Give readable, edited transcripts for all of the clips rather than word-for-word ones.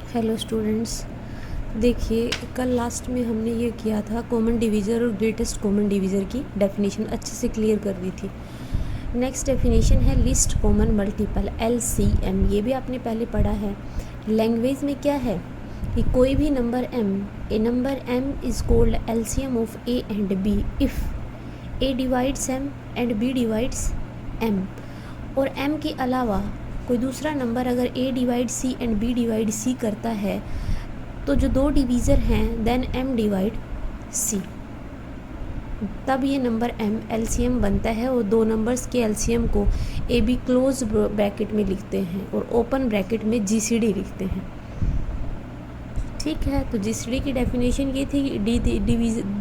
Hello students, देखिए कल last में हमने ये किया था कॉमन डिवीज़र और ग्रेटेस्ट कॉमन डिवीज़र की डेफिनेशन अच्छे से क्लियर कर दी थी। नेक्स्ट डेफिनेशन है लिस्ट कॉमन मल्टीपल LCM। ये भी आपने पहले पढ़ा है। लैंग्वेज में क्या है कि कोई भी number number m is called LCM of A and B if A divides m and B divides m। और m के अलावा कोई दूसरा नंबर अगर A divide C and B divide C करता है तो जो दो डिवीज़र हैं देन m डिवाइड C, तब ये नंबर m LCM बनता है। और दो नंबर्स के LCM को AB क्लोज ब्रैकेट में लिखते हैं और ओपन ब्रैकेट में GCD लिखते हैं। ठीक है, तो GCD की डेफिनेशन ये थी कि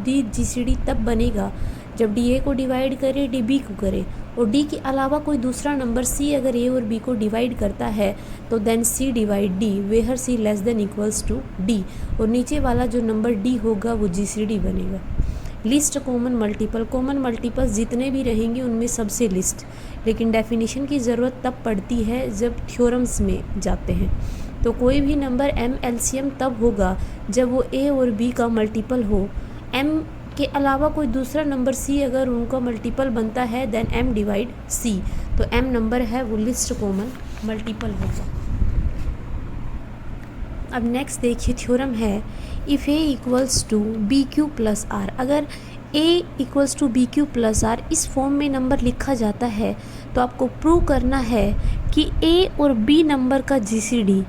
डी GCD तब बनेगा जब DA को डिवाइड करे DB को करे और D के अलावा कोई दूसरा नंबर C अगर A और B को डिवाइड करता है तो then C divide D where C less than equals to D, और नीचे वाला जो नंबर D होगा वो GCD बनेगा। लिस्ट कॉमन मल्टीपल जितने भी रहेंगे उनमें सबसे लिस्ट, लेकिन डेफिनेशन की ज़रूरत तब पड़ती है जब थ्योरम्स में जाते हैं। तो कोई भी नंबर m LCM तब होगा जब वो A और B का मल्टीपल हो, m के अलावा कोई दूसरा नंबर C अगर उनका मल्टीपल बनता है देन m डिवाइड C, तो m नंबर है वो लिस्ट कॉमन मल्टीपल होगा। अब नेक्स्ट देखिए थ्योरम है if A equals to BQ plus R। अगर A equals to BQ plus R इस फॉर्म में नंबर लिखा जाता है तो आपको प्रूव करना है कि A और B नंबर का GCD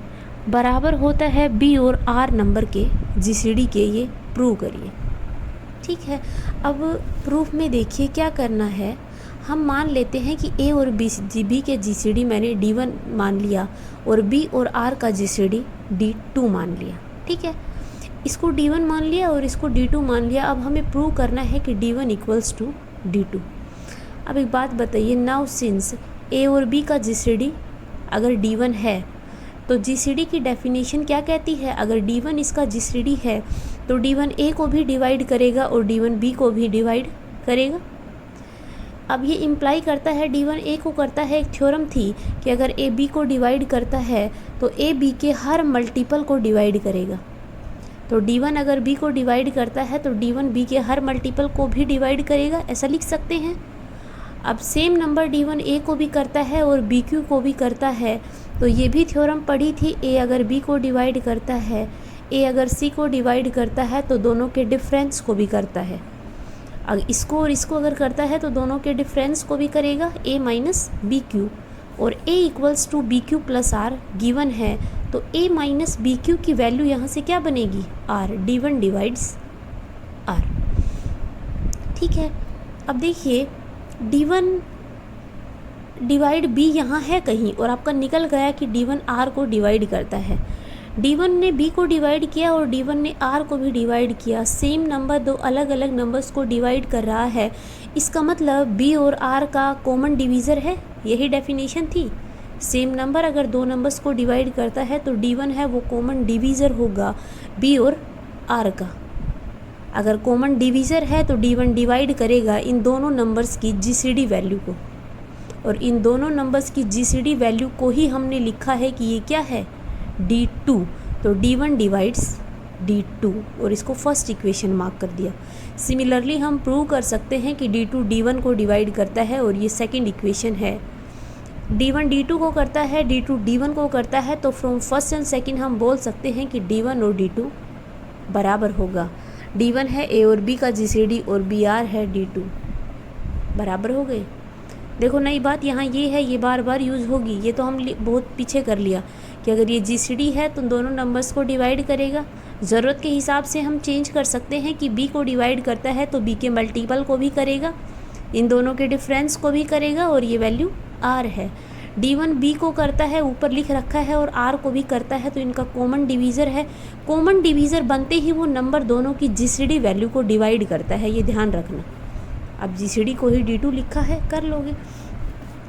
बराबर होता है B और R नंबर के GCD के। ये प्रूव करिए। ठीक है, अब प्रूफ में देखिए क्या करना है। हम मान लेते हैं कि A और B के GCD मैंने D1 मान लिया और B और R का GCD D2 मान लिया। ठीक है, इसको D1 मान लिया और इसको D2 मान लिया। अब हमें प्रूव करना है कि D1 इक्वल्स टू D2। अब एक बात बताइए, नाउ सिंस A और B का GCD अगर D1 है तो GCD की डेफिनेशन क्या कहती है, अगर D1 इसका GCD है तो D1 A को भी डिवाइड करेगा और D1 B को भी डिवाइड करेगा। अब ये इम्प्लाई करता है D1 A को करता है, एक थ्योरम थी कि अगर A B को डिवाइड करता है तो A B के हर मल्टीपल को डिवाइड करेगा। तो D1 अगर B को डिवाइड करता है तो D1 B के हर मल्टीपल को भी डिवाइड करेगा, ऐसा लिख सकते हैं। अब सेम नंबर D1 A को भी करता है और BQ को भी करता है, तो ये भी थ्योरम पढ़ी थी। A अगर B को डिवाइड करता है, A अगर C को डिवाइड करता है तो दोनों के डिफरेंस को भी करता है। अगर इसको और इसको अगर करता है तो दोनों के डिफरेंस को भी करेगा, A माइनस BQ। और A equals to BQ plus R given है, तो A माइनस BQ की वैल्यू यहाँ से क्या बनेगी, R। D1 divides R। ठीक है, अब देखिए D1 डिवाइड B यहाँ है कहीं और आपका निकल गया कि D1 R को डिवाइड करता है। D1 ने B को डिवाइड किया और D1 ने R को भी डिवाइड किया। सेम नंबर दो अलग अलग नंबर्स को डिवाइड कर रहा है, इसका मतलब B और R का कॉमन डिवीज़र है। यही डेफिनेशन थी। सेम नंबर अगर दो नंबर्स को डिवाइड करता है तो D1 है वो कॉमन डिवीज़र होगा B और R का। अगर कॉमन डिवीज़र है तो D1 डिवाइड करेगा इन दोनों नंबर्स की GCD वैल्यू को, और इन दोनों नंबर्स की GCD वैल्यू को ही हमने लिखा है कि ये क्या है, D2। तो D1 डिवाइड्स D2 और इसको फर्स्ट इक्वेशन मार्क कर दिया। सिमिलरली हम प्रूव कर सकते हैं कि D2 D1 को डिवाइड करता है और ये सेकंड इक्वेशन है। D1 D2 को करता है, D2 D1 को करता है, तो फ्रॉम फर्स्ट एंड सेकंड हम बोल सकते हैं कि D1 और D2 बराबर होगा। D1 है A और B का GCD और BR है D2, बराबर हो गए। देखो नई बात यहाँ ये है, ये बार बार यूज़ होगी। ये तो हम बहुत पीछे कर लिया कि अगर ये GCD है तो दोनों नंबर्स को डिवाइड करेगा। ज़रूरत के हिसाब से हम चेंज कर सकते हैं कि B को डिवाइड करता है तो B के मल्टीपल को भी करेगा, इन दोनों के डिफरेंस को भी करेगा, और ये वैल्यू R है। D1 B को करता है, ऊपर लिख रखा है, और R को भी करता है, तो इनका कॉमन डिवीज़र है। कॉमन डिवीज़र बनते ही वो नंबर दोनों की GCD वैल्यू को डिवाइड करता है, ये ध्यान रखना। अब GCD को ही D2 लिखा है, कर लोगे।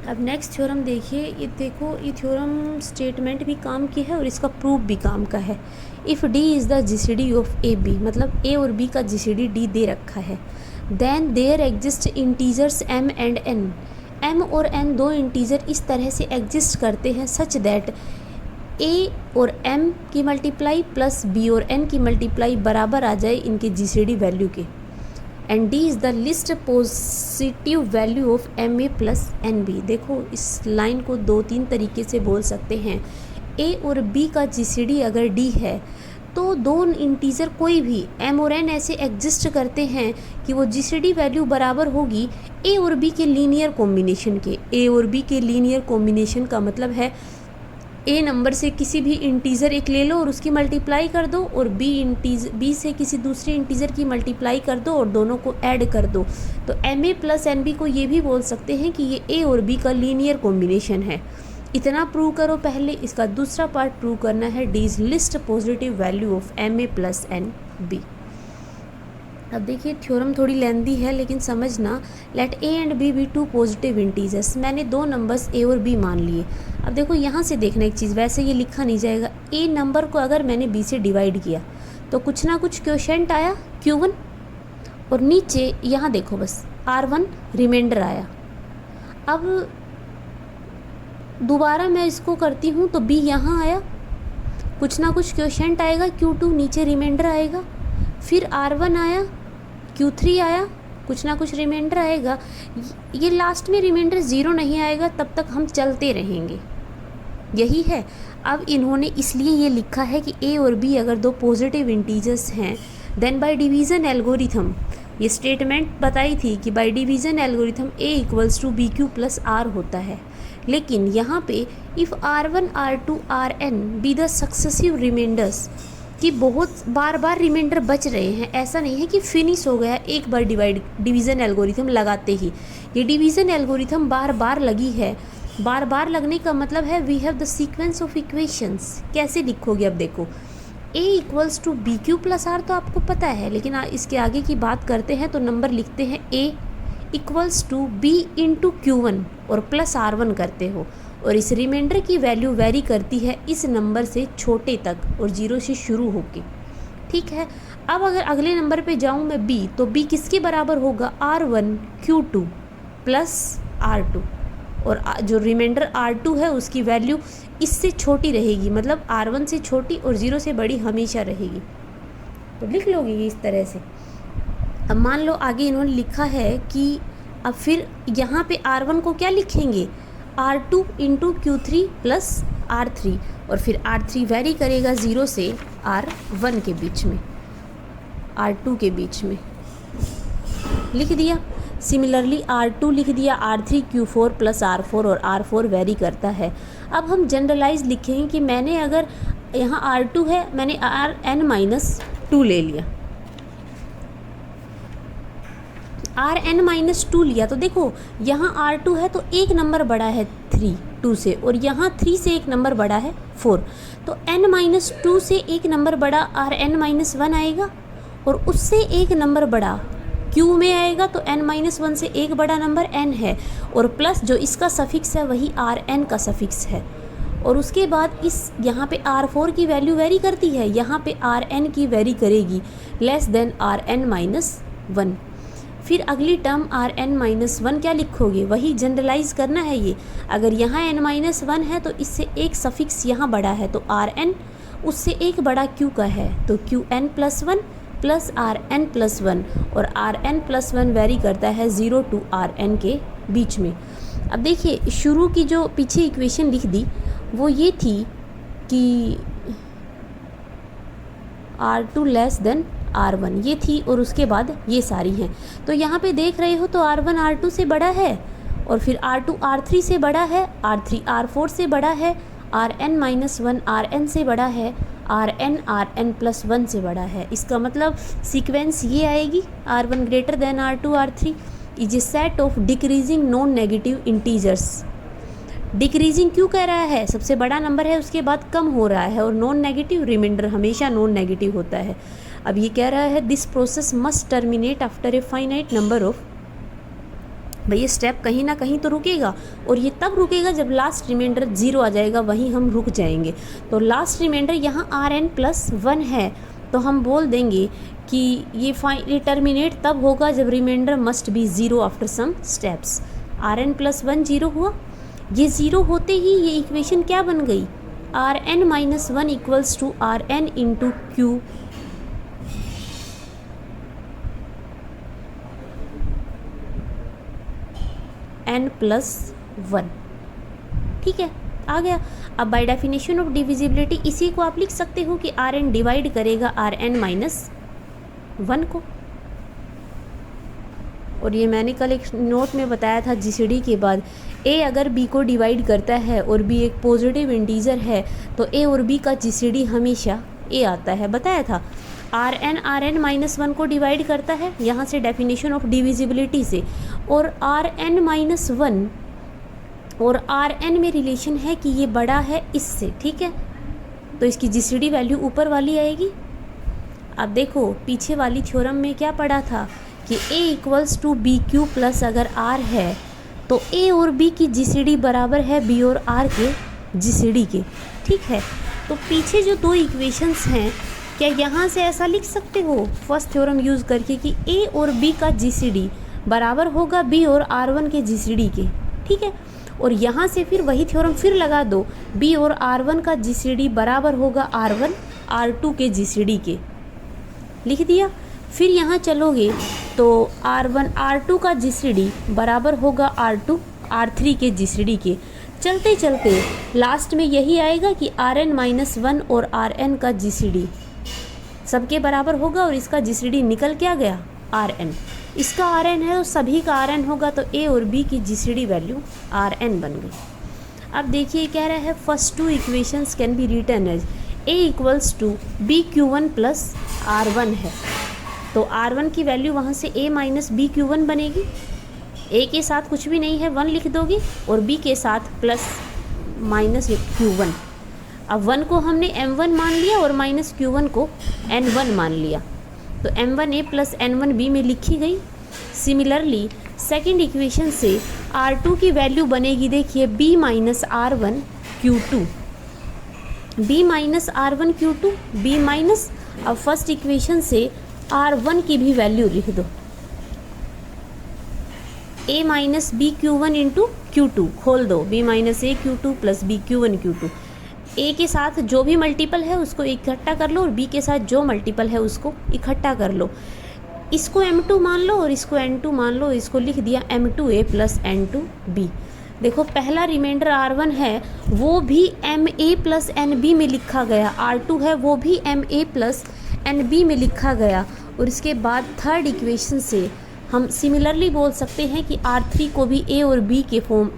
अब नेक्स्ट थ्योरम देखिए, ये देखो ये थ्योरम स्टेटमेंट भी काम की है और इसका प्रूफ भी काम का है। If D is the GCD of AB, मतलब A और B का GCD D दे रखा है, then there exist integers M and N। M और N दो इंटीजर इस तरह से एग्जिस्ट करते हैं सच दैट ए और एम की मल्टीप्लाई प्लस बी और एन की मल्टीप्लाई बराबर आ जाए इनके जीसीडी वैल्यू के, and D is the least positive value of M A plus N B. देखो इस लाइन को 2-3 तरीके से बोल सकते हैं। ए और बी का जीसीडी अगर डी है तो दो इंटीजर कोई भी एम और एन ऐसे एग्जिस्ट करते हैं कि वो जीसीडी वैल्यू बराबर होगी ए और बी के लीनियर कॉम्बिनेशन के। ए और बी के लीनियर कॉम्बिनेशन का मतलब है ए नंबर से किसी भी इंटीज़र एक ले लो और उसकी मल्टीप्लाई कर दो, और बी से किसी दूसरे इंटीज़र की मल्टीप्लाई कर दो और दोनों को ऐड कर दो। तो M A plus N B को ये भी बोल सकते हैं कि ये ए और बी का लीनियर कॉम्बिनेशन है। इतना प्रूव करो पहले। इसका दूसरा पार्ट प्रूव करना है D is least positive value of M A plus N B. अब देखिए थ्योरम थोड़ी लेंदी है लेकिन समझना। Let A and B be two positive integers. मैंने दो नंबर्स ए और बी मान लिए। अब देखो यहाँ से देखना एक चीज़, वैसे ये लिखा नहीं जाएगा। ए नंबर को अगर मैंने बी से डिवाइड किया तो कुछ ना कुछ क्वोशेंट आया Q1, और नीचे यहाँ देखो बस R1 रिमाइंडर आया। अब दोबारा मैं इसको करती हूँ तो बी यहाँ आया, कुछ ना कुछ क्वोशेंट आएगा Q2, नीचे रिमाइंडर आएगा। फिर R1 आया, Q3 आया, कुछ ना कुछ रिमाइंडर आएगा। ये लास्ट में रिमाइंडर 0 नहीं आएगा तब तक हम चलते रहेंगे, यही है। अब इन्होंने इसलिए ये लिखा है कि ए और बी अगर दो पॉजिटिव इंटीजर्स हैं देन बाय डिवीज़न एल्गोरिथम, ये स्टेटमेंट बताई थी कि by division algorithm A equals to B Q plus R होता है। लेकिन यहाँ पे if R1 R2 Rn be the successive remainders, कि बहुत बार बार रिमाइंडर बच रहे हैं, ऐसा नहीं है कि फिनिश हो गया एक बार डिवीज़न एल्गोरिथम लगाते ही। ये डिवीज़न एल्गोरिथम बार बार लगी है। बार बार लगने का मतलब है we have the sequence of equations. कैसे लिखोगे? अब देखो a equals to B Q plus R तो आपको पता है, लेकिन इसके आगे की बात करते हैं तो नंबर लिखते हैं a equals to B into Q1 और प्लस R1 करते हो, और इस रिमाइंडर की वैल्यू वेरी करती है इस नंबर से छोटे तक और 0 से शुरू होके। ठीक है। अब अगर अगले नंबर पे जाऊँ मैं b, तो b किसके बराबर होगा? R1 Q2 प्लस R2, और जो रिमाइंडर R2 है उसकी वैल्यू इससे छोटी रहेगी, मतलब R1 से छोटी और 0 से बड़ी हमेशा रहेगी। तो लिख लोगे ये इस तरह से। अब मान लो आगे इन्होंने लिखा है कि अब फिर यहाँ पे R1 को क्या लिखेंगे? R2 into Q3 plus R3, और फिर R3 वेरी करेगा 0 से R1 के बीच में, R2 के बीच में लिख दिया। सिमिलरली R2 लिख दिया, R3 Q4 प्लस R4, और R4 वेरी करता है। अब हम जनरलाइज लिखेंगे कि मैंने अगर यहाँ R2 है, मैंने Rn-2 ले लिया, Rn-2 लिया, तो देखो यहाँ R2 है तो एक नंबर बड़ा है 2 से, और यहाँ 3 से एक नंबर बड़ा है 4, तो n-2 से एक नंबर बड़ा Rn-1 आएगा, और उससे एक नंबर बड़ा Q में आएगा, तो n-1 से एक बड़ा नंबर n है, और प्लस जो इसका सफिक्स है वही Rn का सफिक्स है। और उसके बाद इस यहाँ पे R4 की वैल्यू वेरी करती है, यहाँ पे Rn की वेरी करेगी लेस देन Rn-1। फिर अगली टर्म Rn-1 क्या लिखोगे? वही जनरलाइज करना है ये। अगर यहाँ n-1 है तो इससे एक सफिक्स यहाँ बड़ा है, तो Rn उससे एक बड़ा Q का है, तो Qn+1 प्लस Rn+1, और Rn+1 वेरी करता है 0 to Rn के बीच में। अब देखिए शुरू की जो पीछे इक्वेशन लिख दी वो ये थी कि R2 लेस देन R1, ये थी, और उसके बाद ये सारी हैं। तो यहाँ पे देख रहे हो तो R1 R2 से बड़ा है, और फिर R2 R3 से बड़ा है, R3 R4 से बड़ा है, Rn-1 Rn से बड़ा है, Rn Rn+1 से बड़ा है। इसका मतलब सीक्वेंस ये आएगी R1 greater than R2 R3 is a set of decreasing non negative integers. Decreasing क्यों कह रहा है? सबसे बड़ा नंबर है उसके बाद कम हो रहा है, और नॉन नेगेटिव रिमाइंडर हमेशा नॉन नेगेटिव होता है। अब ये कह रहा है this process must terminate after a finite number of, भाई ये स्टेप कहीं ना कहीं तो रुकेगा, और ये तब रुकेगा जब लास्ट रिमाइंडर 0 आ जाएगा, वहीं हम रुक जाएंगे। तो लास्ट रिमाइंडर यहाँ Rn+1 है, तो हम बोल देंगे कि ये टर्मिनेट तब होगा जब remainder must be 0 after some steps. Rn+1 0 हुआ, ये 0 होते ही ये इक्वेशन क्या बन गई? R N minus one equals to R N into Q N plus one. ठीक है, आ गया। अब बाय डेफिनेशन ऑफ डिविजिबिलिटी इसी को आप लिख सकते हो कि आर एन डिवाइड करेगा आर एन माइनस वन को। और ये मैंने कल एक नोट में बताया था, जीसीडी के बाद ए अगर बी को डिवाइड करता है और बी एक पॉजिटिव इंटीजर है तो ए और बी का जीसीडी हमेशा ए आता है, बताया था। आर एन माइनस वन को डिवाइड करता है यहाँ से डेफिनेशन ऑफ डिविजिबिलिटी से, और आर एन माइनस वन और आर एन में रिलेशन है कि ये बड़ा है इससे। ठीक है, तो इसकी जीसीडी वैल्यू ऊपर वाली आएगी। अब देखो पीछे वाली थ्योरम में क्या पढ़ा था कि A equals to B Q plus अगर R है तो A और B की जीसीडी बराबर है B और R के जीसीडी के। ठीक है, तो पीछे जो दो इक्वेशंस हैं क्या यहाँ से ऐसा लिख सकते हो फर्स्ट थ्योरम यूज़ करके कि A और B का जीसीडी बराबर होगा B और R1 के जीसीडी के। ठीक है, और यहाँ से फिर वही थ्योरम फिर लगा दो, B और R1 का जीसीडी बराबर होगा R1 R2 के जीसीडी के, लिख दिया। फिर यहाँ चलोगे तो R1 R2 का जीसीडी बराबर होगा R2 R3 के जीसीडी के। चलते चलते लास्ट में यही आएगा कि Rn माइनस वन और Rn का जीसीडी सबके बराबर होगा, और इसका जीसीडी निकल क्या गया Rn। इसका Rn है तो सभी का Rn होगा, तो A और B की जीसीडी वैल्यू Rn बन गई। अब देखिए कह रहा है first two equations can be written as A equals to B Q one plus R1 है, तो R1 की वैल्यू वहाँ से A minus B Q one बनेगी। A के साथ कुछ भी नहीं है 1 लिख दोगे, और B के साथ प्लस माइनस Q1। अब 1 को हमने M1 मान लिया और माइनस Q1 को N1 मान लिया, तो M1A प्लस N1B में लिखी गई। सिमिलरली सेकेंड इक्वेशन से R2 की वैल्यू बनेगी, देखिए B minus R1 Q2, B minus R1 Q2, B minus. अब फर्स्ट इक्वेशन से R1 की भी वैल्यू लिख दो, A minus B Q one into Q two, खोल दो B minus A Q two plus B Q one Q two. A के साथ जो भी मल्टीपल है उसको इकट्ठा कर लो, और B के साथ जो मल्टीपल है उसको इकट्ठा कर लो। इसको M2 मान लो और इसको N2 मान लो, इसको लिख दिया M2A प्लस N2B। देखो पहला रिमाइंडर R1 है वो भी MA प्लस NB में लिखा गया, R2 है वो भी MA प्लस NB में लिखा गया। और इसके बाद थर्ड इक्वेशन से हम सिमिलरली बोल सकते हैं कि R3 को भी A और B के फॉर्म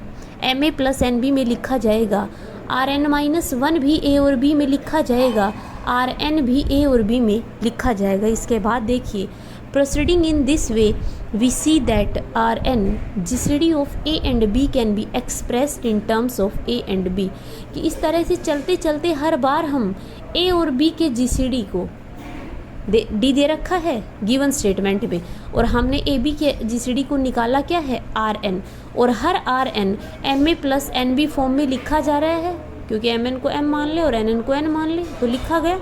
MA प्लस NB में लिखा जाएगा, Rn माइनस वन भी A और B में लिखा जाएगा, Rn भी A और B में लिखा जाएगा। इसके बाद देखिए proceeding in this way we see that Rn GCD of A and B can be expressed in terms of A and B, कि इस तरह से चलते चलते हर बार हम A और B के जीसीडी को डी दे रखा है गिवन स्टेटमेंट में, और हमने ए बी के जीसीडी को निकाला क्या है Rn, और हर Rn MA plus NB form में लिखा जा रहा है, क्योंकि Mn को M मान ले और Nn को N मान ले तो लिखा गया।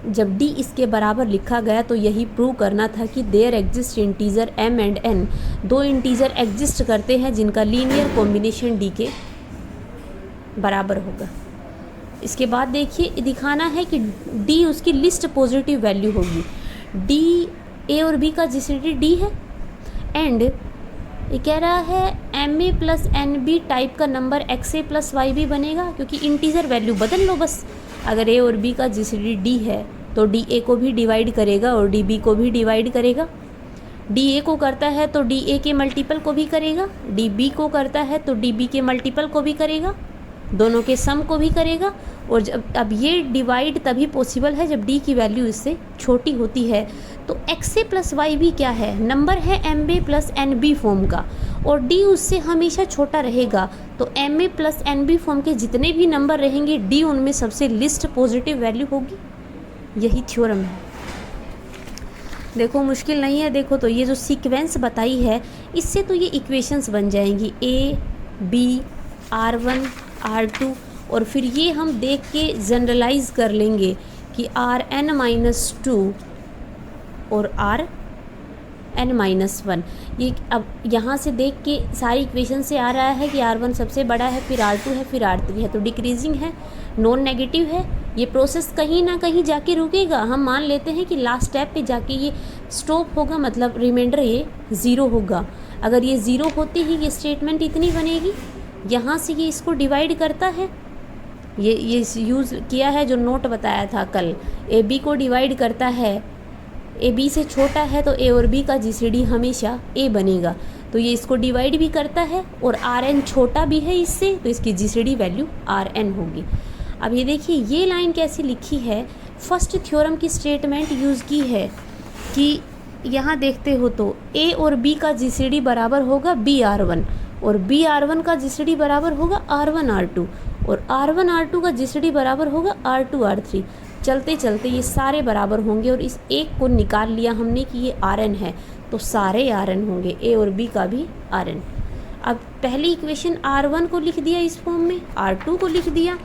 जब D इसके बराबर लिखा गया तो यही प्रूव करना था कि there exist integer M and N, दो इंटीजर एग्जिस्ट करते हैं जिनका लीनियर कॉम्बिनेशन D के बराबर होगा। इसके बाद देखिए दिखाना है कि D उसकी लिस्ट पॉजिटिव वैल्यू होगी। D A और B का जीसीडी D है, एंड ये कह रहा है MA प्लस NB टाइप का नंबर XA प्लस YB बनेगा, क्योंकि इंटीजर वैल्यू बदल लो बस। अगर A और B का जीसीडी D है तो DA को भी डिवाइड करेगा और DB को भी डिवाइड करेगा। DA को करता है तो DA के मल्टीपल को भी करेगा, DB को करता है तो DB के मल्टीपल को भी करेगा, दोनों के सम को भी करेगा। और जब अब ये डिवाइड तभी पॉसिबल है जब D की वैल्यू इससे छोटी होती है। तो XA प्लस YB क्या है, नंबर है MA प्लस NB फॉर्म का, और D उससे हमेशा छोटा रहेगा। तो MA प्लस NB फॉर्म के जितने भी नंबर रहेंगे D उनमें सबसे लिस्ट पॉजिटिव वैल्यू होगी। यही थ्योरम है। देखो मुश्किल नहीं है, देखो तो ये जो सीक्वेंस बताई है इससे तो ये इक्वेशंस बन जाएंगी A B R1 R2, और फिर ये हम देख के जनरलाइज कर लेंगे कि Rn माइनस टू और n-1। ये अब यहाँ से देख के सारी इक्वेशन से आ रहा है कि R1 सबसे बड़ा है, फिर R2 है, फिर R3 है, तो डिक्रीजिंग है, नॉन नेगेटिव है। ये प्रोसेस कहीं ना कहीं जाके रुकेगा। हम मान लेते हैं कि लास्ट स्टेप पे जाके ये स्टॉप होगा, मतलब रिमाइंडर ये 0 होगा। अगर ये 0 होते ही ये स्टेटमेंट इतनी बनेगी, यहाँ से ये इसको डिवाइड करता है, ये यूज़ किया है जो नोट बताया था कल, ए बी को डिवाइड करता है, ए बी से छोटा है तो ए और बी का जीसीडी हमेशा ए बनेगा, तो ये इसको डिवाइड भी करता है, और आर एन छोटा भी है इससे, तो इसकी जीसीडी वैल्यू आर एन होगी। अब ये देखिए ये लाइन कैसी लिखी है, फर्स्ट थ्योरम की स्टेटमेंट यूज़ की है कि यहाँ देखते हो तो ए और बी का जीसीडी बराबर होगा बी आर वन, और बी आर वन का जीसीडी बराबर होगा आर वन आर टू, और आर वन आर टू का जीसीडी बराबर होगा आर टू आर थ्री। चलते चलते ये सारे बराबर होंगे, और इस एक को निकाल लिया हमने कि ये आर एन है, तो सारे आर एन होंगे, ए और बी का भी आर एन। अब पहली इक्वेशन आर वन को लिख दिया इस फॉर्म में, आर टू को लिख दिया,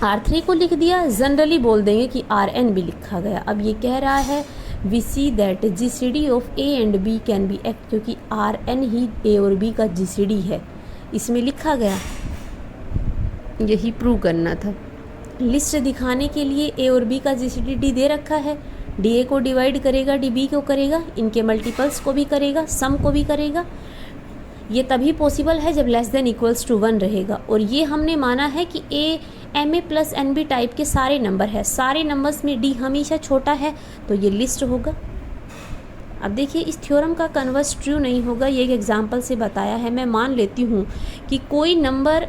आर थ्री को लिख दिया, जनरली बोल देंगे कि आर एन भी लिखा गया। अब ये कह रहा है we see that G C D of A and B can be act, क्योंकि आर एन ही ए और बी का जी सी डी है, इसमें लिखा गया, यही प्रूव करना था। लिस्ट दिखाने के लिए ए और बी का जी सी डी दे रखा है, डी ए को डिवाइड करेगा, डी बी को करेगा, इनके मल्टीपल्स को भी करेगा, सम को भी करेगा। ये तभी पॉसिबल है जब लेस देन इक्वल्स टू 1 रहेगा, और ये हमने माना है कि A M A plus N B type के सारे नंबर है, सारे नंबर्स में डी हमेशा छोटा है, तो ये लिस्ट होगा। अब देखिए इस थ्योरम का कन्वर्स ट्रू नहीं होगा, ये एक एग्जांपल से बताया है। मैं मान लेती हूँ कि कोई नंबर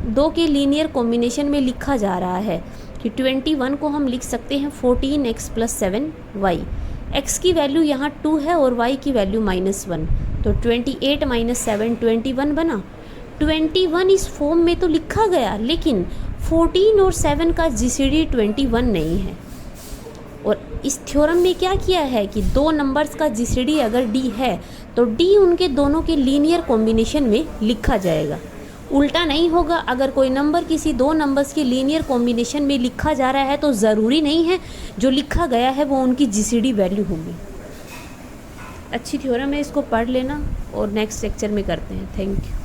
2 के लीनियर कॉम्बिनेशन में लिखा जा रहा है कि 21 को हम लिख सकते हैं 14x + 7y, x की वैल्यू यहाँ 2 है और y की वैल्यू -1, तो 28 - 7 21 बना। 21 इस फॉर्म में तो लिखा गया, लेकिन 14 और 7 का जीसीडी 21 नहीं है। और इस थ्योरम में क्या किया है कि दो नंबर्स का जीसीडी अगर डी है तो डी उनके दोनों के लीनियर कॉम्बिनेशन में लिखा जाएगा, उल्टा नहीं होगा। अगर कोई नंबर किसी दो नंबर्स के लीनियर कॉम्बिनेशन में लिखा जा रहा है तो ज़रूरी नहीं है जो लिखा गया है वो उनकी जीसीडी वैल्यू होगी। अच्छी थ्योरम है, इसको पढ़ लेना और नेक्स्ट लेक्चर में करते हैं। Thank you.